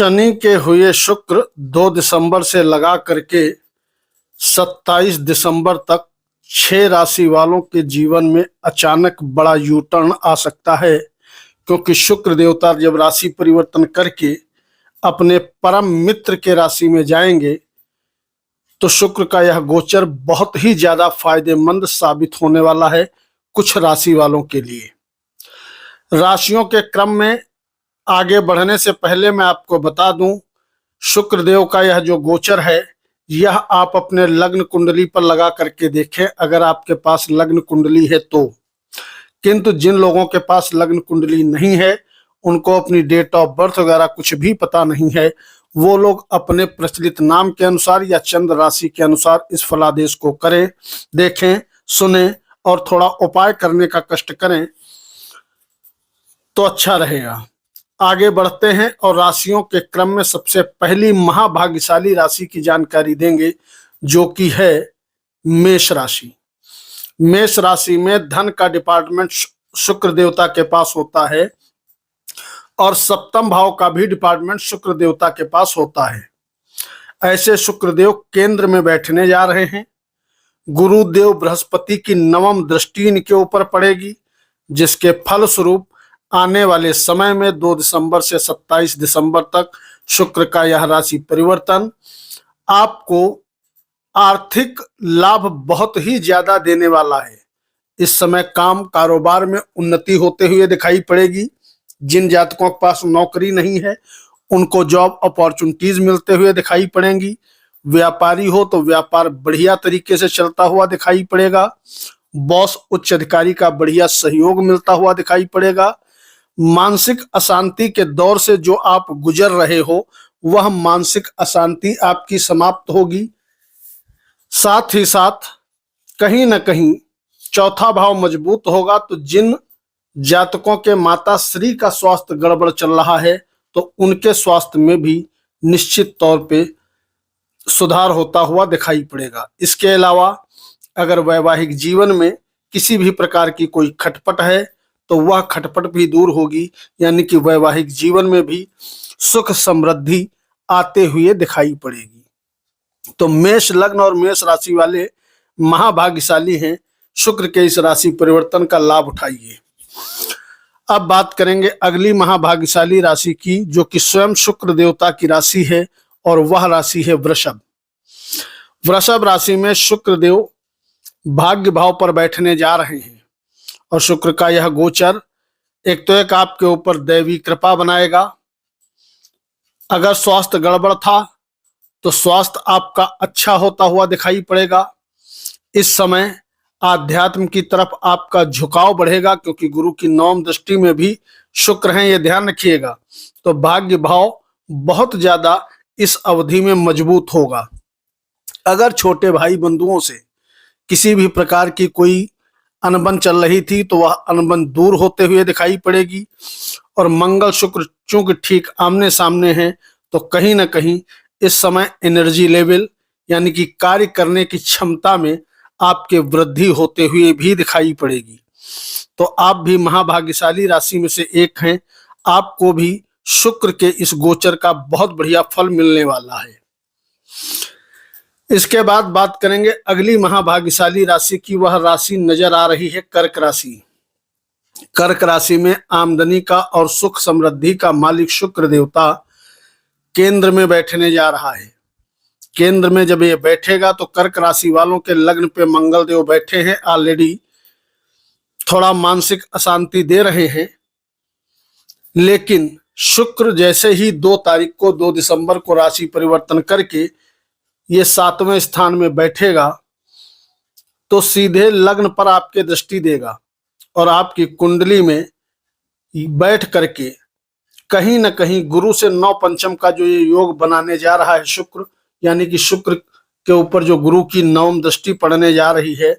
शनि के हुए शुक्र 2 दिसंबर से लगा करके 27 दिसंबर तक 6 राशि वालों के जीवन में अचानक बड़ा यू टर्न आ सकता है, क्योंकि शुक्र देवता जब राशि परिवर्तन करके अपने परम मित्र के राशि में जाएंगे तो शुक्र का यह गोचर बहुत ही ज्यादा फायदेमंद साबित होने वाला है कुछ राशि वालों के लिए। राशियों के क्रम में आगे बढ़ने से पहले मैं आपको बता दूं, शुक्र देव का यह जो गोचर है यह आप अपने लग्न कुंडली पर लगा करके देखें, अगर आपके पास लग्न कुंडली है तो। किंतु जिन लोगों के पास लग्न कुंडली नहीं है, उनको अपनी डेट ऑफ बर्थ वगैरह कुछ भी पता नहीं है, वो लोग अपने प्रचलित नाम के अनुसार या चंद्र राशि के अनुसार इस फलादेश को करें, देखें, सुने और थोड़ा उपाय करने का कष्ट करें तो अच्छा रहेगा। आगे बढ़ते हैं और राशियों के क्रम में सबसे पहली महाभाग्यशाली राशि की जानकारी देंगे, जो कि है मेष राशि। मेष राशि में धन का डिपार्टमेंट शुक्र देवता के पास होता है और सप्तम भाव का भी डिपार्टमेंट शुक्र देवता के पास होता है। ऐसे शुक्र देव केंद्र में बैठने जा रहे हैं। गुरुदेव बृहस्पति की नवम दृष्टि इनके ऊपर पड़ेगी, जिसके फलस्वरूप आने वाले समय में 2 दिसंबर से 27 दिसंबर तक शुक्र का यह राशि परिवर्तन आपको आर्थिक लाभ बहुत ही ज्यादा देने वाला है। इस समय काम कारोबार में उन्नति होते हुए दिखाई पड़ेगी। जिन जातकों के पास नौकरी नहीं है उनको जॉब अपॉर्चुनिटीज मिलते हुए दिखाई पड़ेंगी। व्यापारी हो तो व्यापार बढ़िया तरीके से चलता हुआ दिखाई पड़ेगा। बॉस उच्च अधिकारी का बढ़िया सहयोग मिलता हुआ दिखाई पड़ेगा। मानसिक अशांति के दौर से जो आप गुजर रहे हो वह मानसिक अशांति आपकी समाप्त होगी। साथ ही साथ कहीं ना कहीं चौथा भाव मजबूत होगा, तो जिन जातकों के माता श्री का स्वास्थ्य गड़बड़ चल रहा है तो उनके स्वास्थ्य में भी निश्चित तौर पे सुधार होता हुआ दिखाई पड़ेगा। इसके अलावा अगर वैवाहिक जीवन में किसी भी प्रकार की कोई खटपट है तो वह खटपट भी दूर होगी, यानी कि वैवाहिक जीवन में भी सुख समृद्धि आते हुए दिखाई पड़ेगी। तो मेष लग्न और मेष राशि वाले महाभाग्यशाली हैं। शुक्र के इस राशि परिवर्तन का लाभ उठाइए। अब बात करेंगे अगली महाभाग्यशाली राशि की, जो कि स्वयं शुक्र देवता की राशि है और वह राशि है वृषभ। वृषभ राशि में शुक्र देव भाग्य भाव पर बैठने जा रहे हैं और शुक्र का यह गोचर एक आपके ऊपर दैवी कृपा बनाएगा। अगर स्वास्थ्य गड़बड़ था तो स्वास्थ्य आपका अच्छा होता हुआ दिखाई पड़ेगा। इस समय आध्यात्म की तरफ आपका झुकाव बढ़ेगा, क्योंकि गुरु की नवम दृष्टि में भी शुक्र हैं, ये ध्यान रखिएगा। तो भाग्य भाव बहुत ज्यादा इस अवधि में मजबूत होगा। अगर छोटे भाई बंधुओं से किसी भी प्रकार की कोई अनबन चल रही थी तो वह अनबन दूर होते हुए दिखाई पड़ेगी। और मंगल शुक्र चूंकि ठीक आमने सामने हैं तो कहीं ना कहीं इस समय एनर्जी लेवल यानी कि कार्य करने की क्षमता में आपके वृद्धि होते हुए भी दिखाई पड़ेगी। तो आप भी महाभाग्यशाली राशि में से एक हैं। आपको भी शुक्र के इस गोचर का बहुत बढ़िया फल मिलने वाला है। इसके बाद बात करेंगे अगली महाभाग्यशाली राशि की। वह राशि नजर आ रही है कर्क राशि। कर्क राशि में आमदनी का और सुख समृद्धि का मालिक शुक्र देवता केंद्र में बैठने जा रहा है। केंद्र में जब ये बैठेगा तो कर्क राशि वालों के लग्न पे मंगल देव बैठे हैं। ऑलरेडी थोड़ा मानसिक अशांति दे रहे हैं, लेकिन शुक्र जैसे ही 2 तारीख को 2 दिसंबर को राशि परिवर्तन करके ये 7वें स्थान में बैठेगा तो सीधे लग्न पर आपके दृष्टि देगा और आपकी कुंडली में बैठ करके कहीं ना कहीं गुरु से 9 पंचम का जो ये योग बनाने जा रहा है शुक्र, यानी कि शुक्र के ऊपर जो गुरु की नवम दृष्टि पड़ने जा रही है,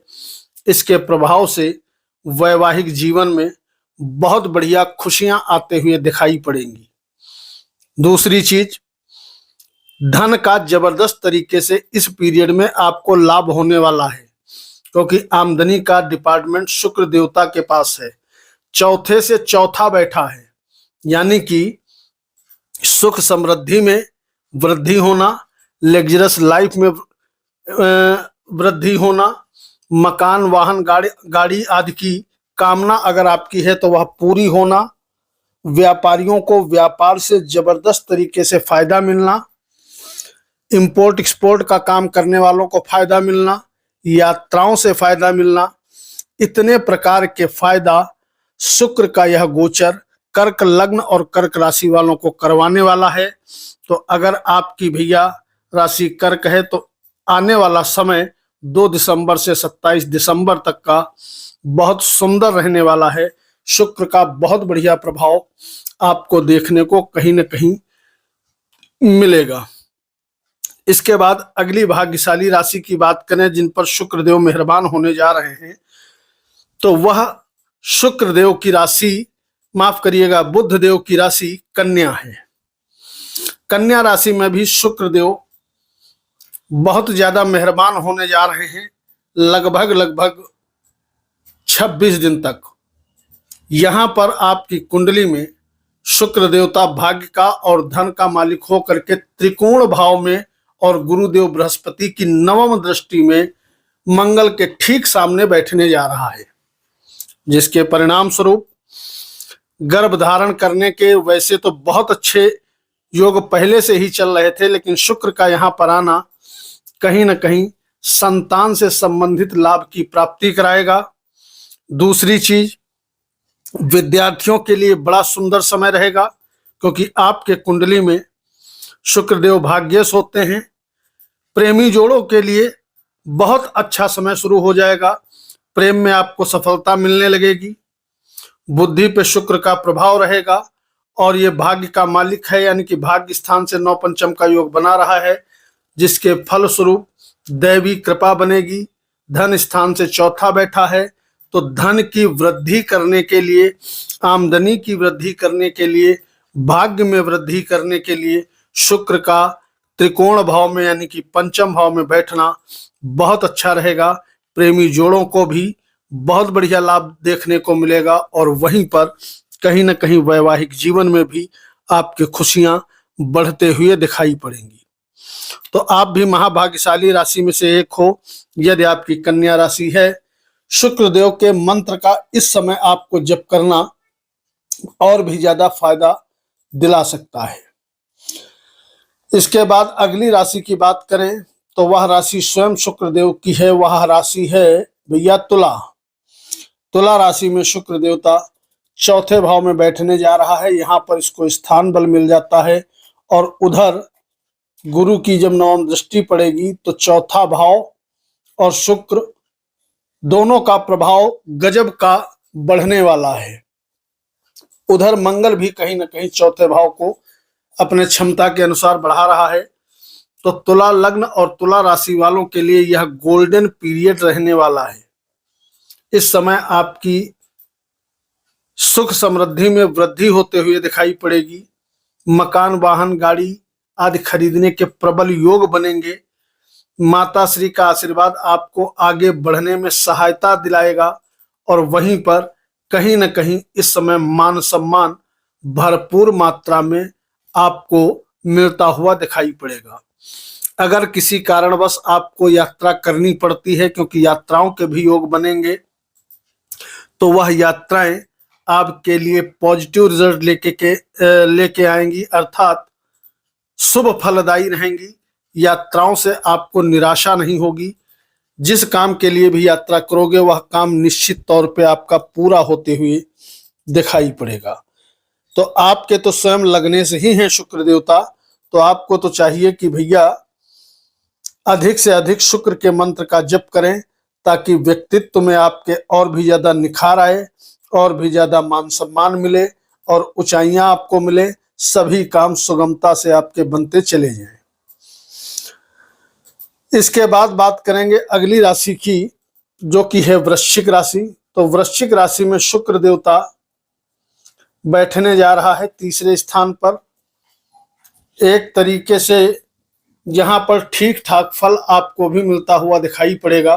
इसके प्रभाव से वैवाहिक जीवन में बहुत बढ़िया खुशियां आते हुए दिखाई पड़ेंगी। दूसरी चीज, धन का जबरदस्त तरीके से इस पीरियड में आपको लाभ होने वाला है, क्योंकि आमदनी का डिपार्टमेंट शुक्र देवता के पास है। चौथे से चौथा बैठा है, यानी कि सुख समृद्धि में वृद्धि होना, लग्जरस लाइफ में वृद्धि होना, मकान वाहन गाड़ी आदि की कामना अगर आपकी है तो वह पूरी होना, व्यापारियों को व्यापार से जबरदस्त तरीके से फायदा मिलना, इंपोर्ट एक्सपोर्ट का काम करने वालों को फायदा मिलना, यात्राओं से फायदा मिलना, इतने प्रकार के फायदा शुक्र का यह गोचर कर्क लग्न और कर्क राशि वालों को करवाने वाला है। तो अगर आपकी भैया राशि कर्क है तो आने वाला समय 2 दिसंबर से 27 दिसंबर तक का बहुत सुंदर रहने वाला है। शुक्र का बहुत बढ़िया प्रभाव आपको देखने को कहीं न कहीं मिलेगा। इसके बाद अगली भाग्यशाली राशि की बात करें जिन पर शुक्रदेव मेहरबान होने जा रहे हैं, तो वह शुक्रदेव की राशि, माफ करिएगा, बुध देव की राशि कन्या है। कन्या राशि में भी शुक्रदेव बहुत ज्यादा मेहरबान होने जा रहे हैं। लगभग 26 दिन तक यहां पर आपकी कुंडली में शुक्र देवता भाग्य का और धन का मालिक होकर के त्रिकोण भाव में और गुरुदेव बृहस्पति की नवम दृष्टि में मंगल के ठीक सामने बैठने जा रहा है, जिसके परिणाम स्वरूप गर्भ धारण करने के वैसे तो बहुत अच्छे योग पहले से ही चल रहे थे, लेकिन शुक्र का यहां पर आना कहीं ना कहीं संतान से संबंधित लाभ की प्राप्ति कराएगा। दूसरी चीज, विद्यार्थियों के लिए बड़ा सुंदर समय रहेगा, क्योंकि आपके कुंडली में शुक्रदेव भाग्यश होते हैं। प्रेमी जोड़ों के लिए बहुत अच्छा समय शुरू हो जाएगा। प्रेम में आपको सफलता मिलने लगेगी। बुद्धि पे शुक्र का प्रभाव रहेगा और ये भाग्य का मालिक है, यानी कि भाग्य स्थान से 9 पंचम का योग बना रहा है, जिसके फल स्वरूप दैवी कृपा बनेगी। धन स्थान से चौथा बैठा है, तो धन की वृद्धि करने के लिए, आमदनी की वृद्धि करने के लिए, भाग्य में वृद्धि करने के लिए शुक्र का त्रिकोण भाव में यानी कि पंचम भाव में बैठना बहुत अच्छा रहेगा। प्रेमी जोड़ों को भी बहुत बढ़िया लाभ देखने को मिलेगा और वहीं पर कहीं ना कहीं वैवाहिक जीवन में भी आपकी खुशियां बढ़ते हुए दिखाई पड़ेंगी। तो आप भी महाभाग्यशाली राशि में से एक हो यदि आपकी कन्या राशि है। शुक्रदेव के मंत्र का इस समय आपको जप करना और भी ज्यादा फायदा दिला सकता है। इसके बाद अगली राशि की बात करें तो वह राशि स्वयं शुक्रदेव की है। वह राशि है भैया तुला। तुला राशि में शुक्र देवता चौथे भाव में बैठने जा रहा है। यहाँ पर इसको स्थान बल मिल जाता है और उधर गुरु की जब नवम दृष्टि पड़ेगी तो चौथा भाव और शुक्र दोनों का प्रभाव गजब का बढ़ने वाला है। उधर मंगल भी कहीं ना कहीं चौथे भाव को अपने क्षमता के अनुसार बढ़ा रहा है। तो तुला लग्न और तुला राशि वालों के लिए यह गोल्डन पीरियड रहने वाला है। इस समय आपकी सुख समृद्धि में वृद्धि होते हुए दिखाई पड़ेगी। मकान वाहन गाड़ी आदि खरीदने के प्रबल योग बनेंगे। माता श्री का आशीर्वाद आपको आगे बढ़ने में सहायता दिलाएगा और वहीं पर कहीं न कहीं इस समय मान सम्मान भरपूर मात्रा में आपको मिलता हुआ दिखाई पड़ेगा। अगर किसी कारणवश आपको यात्रा करनी पड़ती है, क्योंकि यात्राओं के भी योग बनेंगे, तो वह यात्राएं आपके लिए पॉजिटिव रिजल्ट लेके आएंगी, अर्थात शुभ फलदायी रहेंगी। यात्राओं से आपको निराशा नहीं होगी। जिस काम के लिए भी यात्रा करोगे वह काम निश्चित तौर पे आपका पूरा होते हुए दिखाई पड़ेगा। तो आपके तो स्वयं लगने से ही हैं शुक्र देवता, तो आपको तो चाहिए कि भैया अधिक से अधिक शुक्र के मंत्र का जप करें, ताकि व्यक्तित्व में आपके और भी ज्यादा निखार आए, और भी ज्यादा मान सम्मान मिले और ऊंचाइयां आपको मिले। सभी काम सुगमता से आपके बनते चले जाएं। इसके बाद बात करेंगे अगली राशि की, जो कि है वृश्चिक राशि। तो वृश्चिक राशि में शुक्र देवता बैठने जा रहा है तीसरे स्थान पर। एक तरीके से यहाँ पर ठीक ठाक फल आपको भी मिलता हुआ दिखाई पड़ेगा।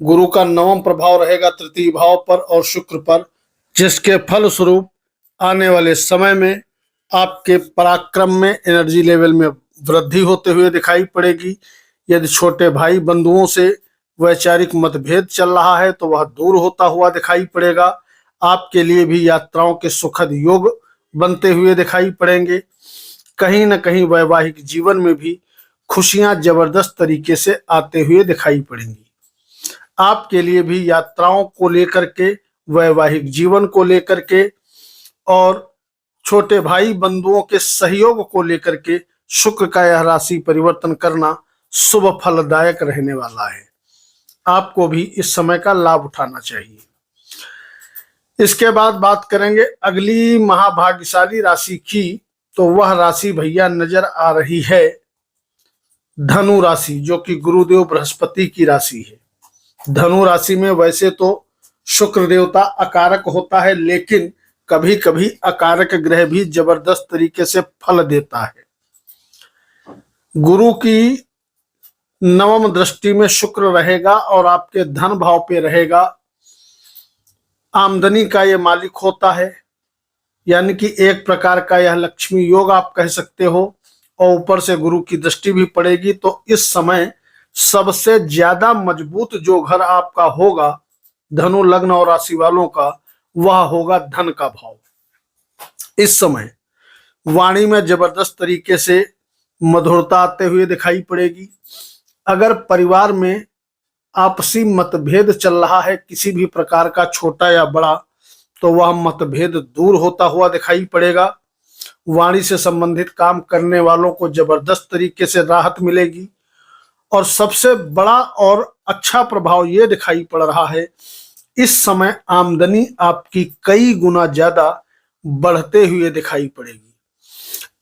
गुरु का नवम प्रभाव रहेगा तृतीय भाव पर और शुक्र पर, जिसके फल स्वरूप आने वाले समय में आपके पराक्रम में, एनर्जी लेवल में वृद्धि होते हुए दिखाई पड़ेगी। यदि छोटे भाई बंधुओं से वैचारिक मतभेद चल रहा है तो वह दूर होता हुआ दिखाई पड़ेगा। आपके लिए भी यात्राओं के सुखद योग बनते हुए दिखाई पड़ेंगे। कहीं न कहीं वैवाहिक जीवन में भी खुशियां जबरदस्त तरीके से आते हुए दिखाई पड़ेंगी। आपके लिए भी यात्राओं को लेकर के, वैवाहिक जीवन को लेकर के और छोटे भाई बंधुओं के सहयोग को लेकर के शुक्र का यह राशि परिवर्तन करना शुभ फलदायक रहने वाला है। आपको भी इस समय का लाभ उठाना चाहिए। इसके बाद बात करेंगे अगली महाभाग्यशाली राशि की, तो वह राशि भैया नजर आ रही है धनु राशि, जो कि गुरुदेव बृहस्पति की राशि है। धनु राशि में वैसे तो शुक्र देवता अकारक होता है, लेकिन कभी कभी अकारक ग्रह भी जबरदस्त तरीके से फल देता है। गुरु की नवम दृष्टि में शुक्र रहेगा और आपके धन भाव पे रहेगा। आमदनी का यह मालिक होता है, यानी कि एक प्रकार का यह लक्ष्मी योग आप कह सकते हो, और ऊपर से गुरु की दृष्टि भी पड़ेगी। तो इस समय सबसे ज्यादा मजबूत जो घर आपका होगा धनु लग्न और राशि वालों का, वह होगा धन का भाव। इस समय वाणी में जबरदस्त तरीके से मधुरता आते हुए दिखाई पड़ेगी। अगर परिवार में आपसी मतभेद चल रहा है किसी भी प्रकार का, छोटा या बड़ा, तो वह मतभेद दूर होता हुआ दिखाई पड़ेगा। वाणी से संबंधित काम करने वालों को जबरदस्त तरीके से राहत मिलेगी। और सबसे बड़ा और अच्छा प्रभाव यह दिखाई पड़ रहा है, इस समय आमदनी आपकी कई गुना ज्यादा बढ़ते हुए दिखाई पड़ेगी।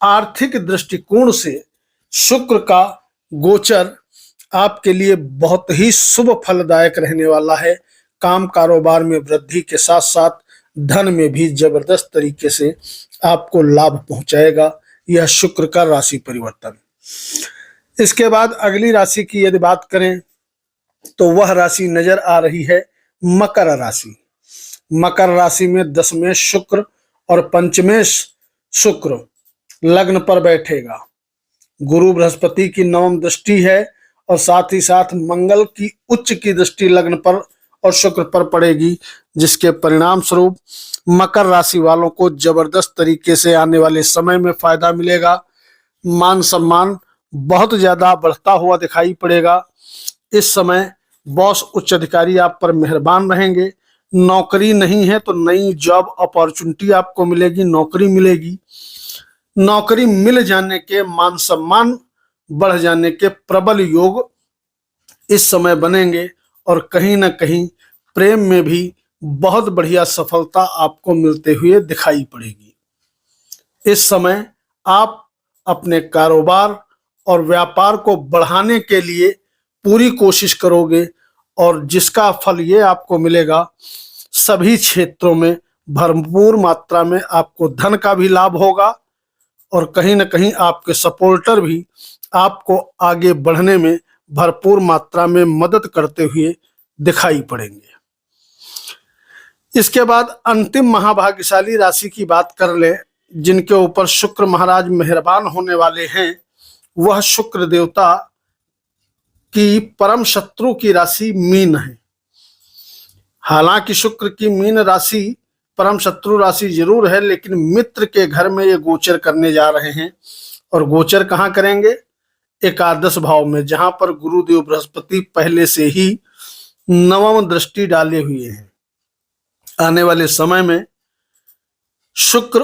आर्थिक दृष्टिकोण से शुक्र का गोचर आपके लिए बहुत ही शुभ फलदायक रहने वाला है। काम कारोबार में वृद्धि के साथ साथ धन में भी जबरदस्त तरीके से आपको लाभ पहुंचाएगा यह शुक्र का राशि परिवर्तन। इसके बाद अगली राशि की यदि बात करें तो वह राशि नजर आ रही है मकर राशि। मकर राशि में दशमेश शुक्र और पंचमेश शुक्र लग्न पर बैठेगा। गुरु बृहस्पति की नवम दृष्टि है और साथ ही साथ मंगल की उच्च की दृष्टि लग्न पर और शुक्र पर पड़ेगी, जिसके परिणाम स्वरूप मकर राशि वालों को जबरदस्त तरीके से आने वाले समय में फायदा मिलेगा। मान सम्मान बहुत ज्यादा बढ़ता हुआ दिखाई पड़ेगा। इस समय बॉस उच्च अधिकारी आप पर मेहरबान रहेंगे। नौकरी नहीं है तो नई जॉब अपॉर्चुनिटी आपको मिलेगी, नौकरी मिलेगी। नौकरी मिल जाने के, मान सम्मान बढ़ जाने के प्रबल योग इस समय बनेंगे और कहीं ना कहीं प्रेम में भी बहुत बढ़िया सफलता आपको मिलते हुए दिखाई पड़ेगी। इस समय आप अपने कारोबार और व्यापार को बढ़ाने के लिए पूरी कोशिश करोगे और जिसका फल ये आपको मिलेगा, सभी क्षेत्रों में भरपूर मात्रा में आपको धन का भी लाभ होगा और कहीं ना कहीं आपके सपोर्टर भी आपको आगे बढ़ने में भरपूर मात्रा में मदद करते हुए दिखाई पड़ेंगे। इसके बाद अंतिम महाभाग्यशाली राशि की बात कर ले, जिनके ऊपर शुक्र महाराज मेहरबान होने वाले हैं, वह शुक्र देवता की परम शत्रु की राशि मीन है। हालांकि शुक्र की मीन राशि परम शत्रु राशि जरूर है, लेकिन मित्र के घर में ये गोचर करने जा रहे हैं। और गोचर कहाँ करेंगे? एकादश भाव में, जहां पर गुरुदेव बृहस्पति पहले से ही नवम दृष्टि डाले हुए हैं। आने वाले समय में शुक्र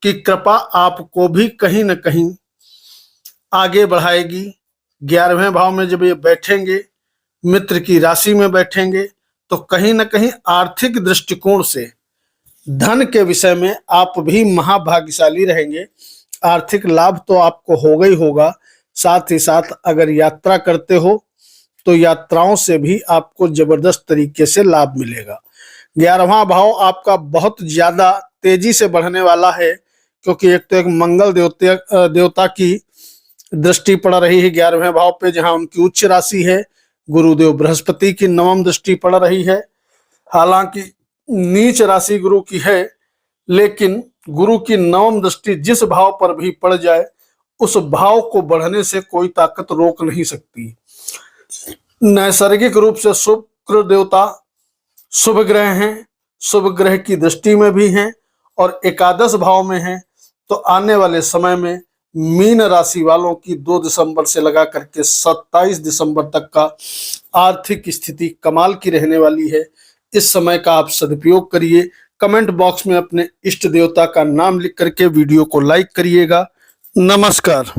की कृपा आपको भी कहीं न कहीं आगे बढ़ाएगी। 11वें भाव में जब ये बैठेंगे, मित्र की राशि में बैठेंगे, तो कहीं न कहीं आर्थिक दृष्टिकोण से धन के विषय में आप भी महाभाग्यशाली रहेंगे। आर्थिक लाभ तो आपको होगा ही होगा, साथ ही साथ अगर यात्रा करते हो तो यात्राओं से भी आपको जबरदस्त तरीके से लाभ मिलेगा। 11वां भाव आपका बहुत ज्यादा तेजी से बढ़ने वाला है, क्योंकि एक तो एक मंगल देवता की दृष्टि पड़ रही है 11वें भाव पे, जहां उनकी उच्च राशि है। गुरुदेव बृहस्पति की नवम दृष्टि पड़ रही है। हालांकि नीच राशि गुरु की है, लेकिन गुरु की नवम दृष्टि जिस भाव पर भी पड़ जाए, उस भाव को बढ़ने से कोई ताकत रोक नहीं सकती। नैसर्गिक रूप से शुक्र देवता शुभ ग्रह हैं, शुभ ग्रह की दृष्टि में भी हैं और एकादश भाव में हैं। तो आने वाले समय में मीन राशि वालों की 2 दिसंबर से लगा करके 27 दिसंबर तक का आर्थिक स्थिति कमाल की रहने वाली है। इस समय का आप सदुपयोग करिए। कमेंट बॉक्स में अपने इष्ट देवता का नाम लिख करके वीडियो को लाइक करिएगा। नमस्कार।